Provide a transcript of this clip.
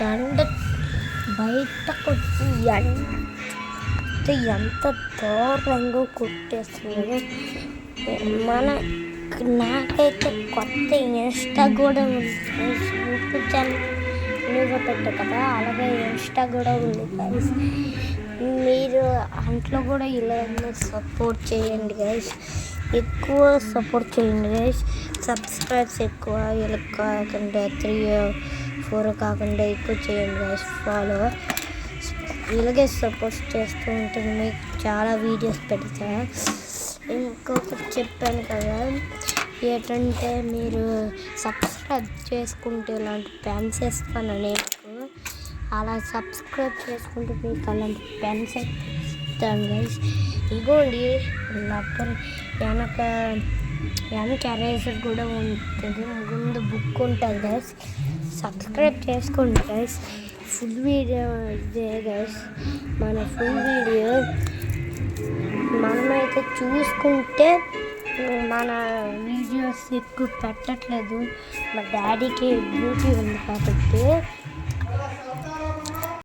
ఎండ బయటకు వచ్చి ఎంత దారుణంగా కొట్టేస్తుంది. నాకైతే కొత్త ఇన్స్టా కూడా ఉంది, యూట్యూబ్ ఛానల్ న్యూగా పెట్టా కదా, అలాగే ఇన్స్టా కూడా ఉంది గైస్. మీరు అంట్లో కూడా ఇలా సపోర్ట్ చేయండి గైస్, ఎక్కువ సపోర్ట్ చేయండి గైస్. సబ్స్క్రైబ్స్ ఎక్కువ ఇలా కాకుండా 3-4 కాకుండా ఎక్కువ చేయండి గైస్. ఫాలో ఇలాగే సపోర్ట్ చేస్తూ ఉంటుంది, మీకు చాలా వీడియోస్ పెడతా. ఇంకొకటి చెప్పాను కదా ఏంటంటే, మీరు సబ్స్క్రైబ్ చేసుకుంటే ఇలాంటి పెన్స్ ఇస్తాను నేను, అలా సబ్స్క్రైబ్ చేసుకుంటే మీకు అలాంటి పెన్స్ ఇస్తాను గైస్. ఇగోండి రబ్బర్ వెనక ఎరేజర్ కూడా ఉంటుంది, ముందు బుక్ ఉంటుంది గైస్. సబ్స్క్రైబ్ చేసుకోండి గైస్. ఫుల్ వీడియో ఇదే గైస్, మన ఫుల్ వీడియో మనమైతే చూసుకుంటే మన వీడియోస్ ఎక్కువ పెట్టట్లేదు, మా డాడీకి డ్యూటీ ఉంది కాబట్టి